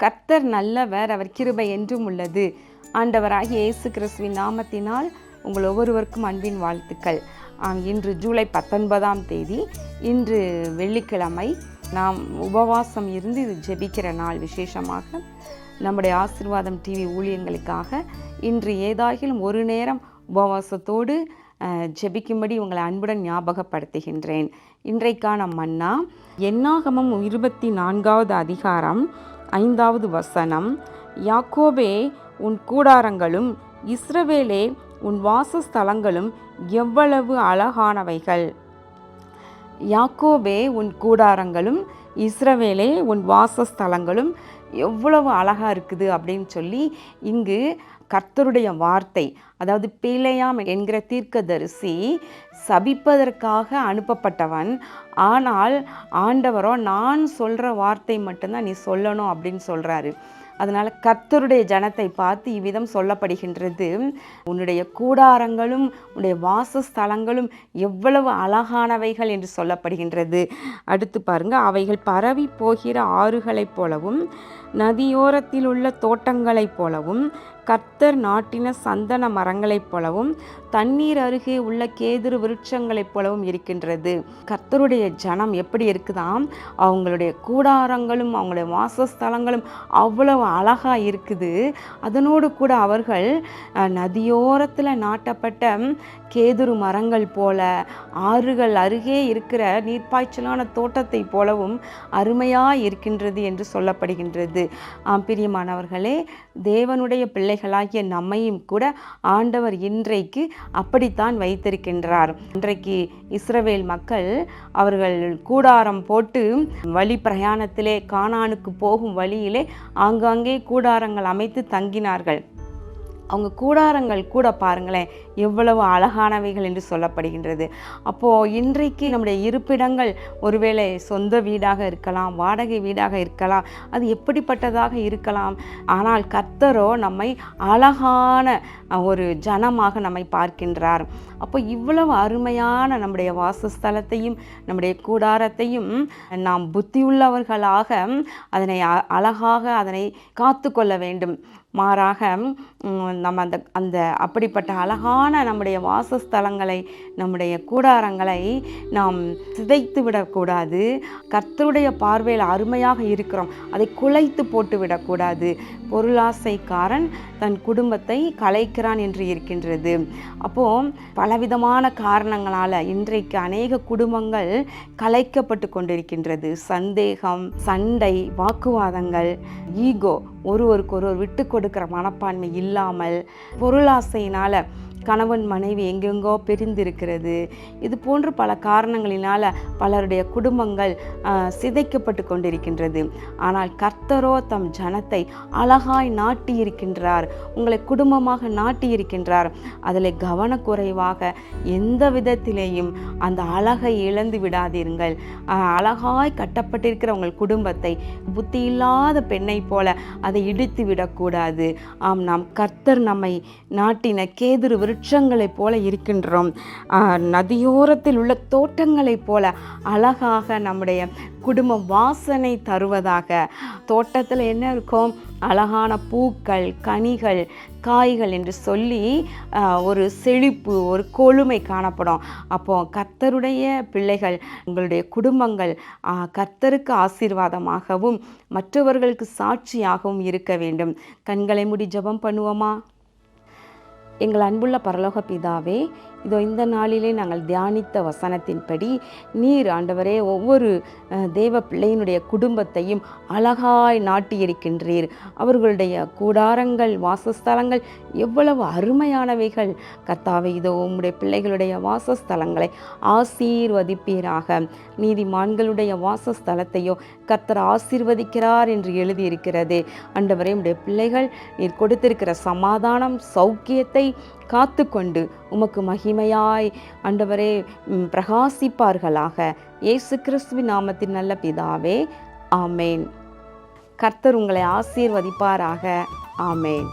கர்த்தர் நல்லவர், அவர் கிருபை என்றும் உள்ளது. ஆண்டவராகிய இயேசு கிறிஸ்துவின் நாமத்தினால் உங்கள் ஒவ்வொருவருக்கும் அன்பின் வாழ்த்துக்கள். இன்று ஜூலை 19ஆம் தேதி, இன்று வெள்ளிக்கிழமை. நாம் உபவாசம் இருந்து இது ஜெபிக்கிற நாள். விசேஷமாக நம்முடைய ஆசீர்வாதம் டிவி ஊழியங்களுக்காக இன்று ஏதாகிலும் ஒரு நேரம் உபவாசத்தோடு ஜெபிக்கும்படி உங்களை அன்புடன் ஞாபகப்படுத்துகின்றேன். இன்றைக்கான மன்னா என்னாகமம் 24வது அதிகாரம் 5வது வசனம். யாக்கோபே உன் கூடாரங்களும் இஸ்ரவேலே உன் வாசஸ்தலங்களும் எவ்வளவு அழகானவைகள். யாக்கோபே உன் கூடாரங்களும் இஸ்ரவேலே உன் வாசஸ்தலங்களும் எவ்வளவு அழகா இருக்குது அப்படின்னு சொல்லி இங்கு கர்த்தருடைய வார்த்தை, அதாவது பிலேயாம் என்கிற தீர்க்கதரிசி சபிப்பதற்காக அனுப்பப்பட்டவன். ஆனால் ஆண்டவரோ நான் சொல்கிற வார்த்தை மட்டும்தான் நீ சொல்லணும் அப்படின்னு சொல்கிறாரு. அதனால் கர்த்தருடைய ஜனத்தை பார்த்து இவ்விதம் சொல்லப்படுகின்றது, உன்னுடைய கூடாரங்களும் உன்னுடைய வாசஸ்தலங்களும் எவ்வளவு அழகானவைகள் என்று சொல்லப்படுகின்றது. அடுத்து பாருங்க, அவைகள் பரவி போகிற ஆறுகளைப் போலவும் நதியோரத்தில் உள்ள தோட்டங்களைப் போலவும் கர்த்தர் நாட்டின சந்தன மரங்களைப் போலவும் தண்ணீர் அருகே உள்ள கேதுரு விருட்சங்களைப் போலவும் இருக்கின்றது. கர்த்தருடைய ஜனம் எப்படி இருக்குதாம், அவங்களுடைய கூடாரங்களும் அவங்களுடைய வாசஸ்தலங்களும் அவ்வளவு அழகா இருக்குது. அதனோடு கூட அவர்கள் நதியோரத்தில் நாட்டப்பட்ட கேதுரு மரங்கள் போல, ஆறுகள் அருகே இருக்கிற நீர்ப்பாய்ச்சலான தோட்டத்தை போலவும் அருமையாக இருக்கின்றது என்று சொல்லப்படுகின்றது. பிரியமானவர்களே, தேவனுடைய பிள்ளைகளாகிய நம்மையும் கூட ஆண்டவர் இன்றைக்கு அப்படித்தான் வைத்திருக்கின்றார். இன்றைக்கு இஸ்ரவேல் மக்கள் அவர்கள் கூடாரம் போட்டு வழி பிரயாணத்திலே கானானுக்கு போகும் வழியிலே ஆங்காங்கே கூடாரங்கள் அமைத்து தங்கினார்கள். அவங்க கூடாரங்கள் கூட பாருங்களேன் எவ்வளவு அழகானவைகள் என்று சொல்லப்படுகின்றது. அப்போது இன்றைக்கு நம்முடைய இருப்பிடங்கள் ஒருவேளை சொந்த வீடாக இருக்கலாம், வாடகை வீடாக இருக்கலாம், அது எப்படிப்பட்டதாக இருக்கலாம். ஆனால் கர்த்தரோ நம்மை அழகான ஒரு ஜனமாக நம்மை பார்க்கின்றார். அப்போ இவ்வளவு அருமையான நம்முடைய வாசஸ்தலத்தையும் நம்முடைய கூடாரத்தையும் நாம் புத்தியுள்ளவர்களாக அதனை அழகாக அதனை காத்து கொள்ள வேண்டும். மாறாக நம்ம அந்த அப்படிப்பட்ட அழகான நம்முடைய வாசஸ்தலங்களை நம்முடைய கூடாரங்களை நாம் சிதைத்து விடக்கூடாது. கர்த்தருடைய பார்வையில் அருமையாக இருக்கிறோம், அதை குலைத்து போட்டு விடக்கூடாது. பொருளாசைக்காரன் தன் குடும்பத்தை கலைக்கிறான் என்று இருக்கின்றது. அப்போது பலவிதமான காரணங்களால் இன்றைக்கு அநேக குடும்பங்கள் கலைக்கப்பட்டு கொண்டிருக்கின்றது. சந்தேகம், சண்டை, வாக்குவாதங்கள், ஈகோ, ஒருவருக்கொருவர் விட்டு கொடுக்கிற மனப்பான்மை இல்லாமல் பொருளாசையினால் கணவன் மனைவி எங்கெங்கோ பிரிந்திருக்கிறது. இது போன்று பல காரணங்களினால் பலருடைய குடும்பங்கள் சிதைக்கப்பட்டு கொண்டிருக்கின்றது. ஆனால் கர்த்தரோ தம் ஜனத்தை அழகாய் நாட்டியிருக்கின்றார், உங்களை குடும்பமாக நாட்டியிருக்கின்றார். அதில் கவனக்குறைவாக எந்த விதத்திலேயும் அந்த அழகை இழந்து விடாதீர்கள். அழகாய் கட்டப்பட்டிருக்கிற உங்கள் குடும்பத்தை புத்தி இல்லாத பெண்ணை போல அதை இடித்து விடக்கூடாது. நாம் கர்த்தர் நம்மை நாட்டின கேதுரு விருட்சங்களைப் போல இருக்கின்றோம். நதியோரத்தில் உள்ள தோட்டங்களைப் போல அழகாக நம்முடைய குடும்பம் வாசனை தருவதாக. தோட்டத்தில் என்ன இருக்கும், அழகான பூக்கள், கனிகள், காய்கள் என்று சொல்லி ஒரு செழிப்பு, ஒரு கொழுமை காணப்படும். அப்போ கர்த்தருடைய பிள்ளைகள், உங்களுடைய குடும்பங்கள் கர்த்தருக்கு ஆசீர்வாதமாகவும் மற்றவர்களுக்கு சாட்சியாகவும் இருக்க வேண்டும். கண்களை மூடி ஜெபம் பண்ணுவோமா? எங்கள் அன்புள்ள பரலோக பிதாவே, இதோ இந்த நாளிலே நாங்கள் தியானித்த வசனத்தின்படி நீர் ஆண்டவரே ஒவ்வொரு தேவ பிள்ளையினுடைய குடும்பத்தையும் அழகாய் நாட்டியிருக்கின்றீர். அவர்களுடைய கூடாரங்கள், வாசஸ்தலங்கள் எவ்வளவு அருமையானவைகள். கர்த்தாவே, இதோ உம்முடைய பிள்ளைகளுடைய வாசஸ்தலங்களை ஆசீர்வதிப்பீராக. நீதிமான்களுடைய வாசஸ்தலத்தையோ கர்த்தர் ஆசீர்வதிக்கிறார் என்று எழுதியிருக்கிறது. ஆண்டவரே, உம்முடைய பிள்ளைகள் நீர் கொடுத்திருக்கிற சமாதானம், சௌக்கியத்தை காத்து கொண்டு உமக்கு மகிமையாய் ஆண்டவரே பிரகாசிப்பார்களாக. இயேசு கிறிஸ்துவின் நாமத்தின் நல்ல பிதாவே, ஆமேன். கர்த்தர் உங்களை ஆசீர்வதிப்பாராக. ஆமேன்.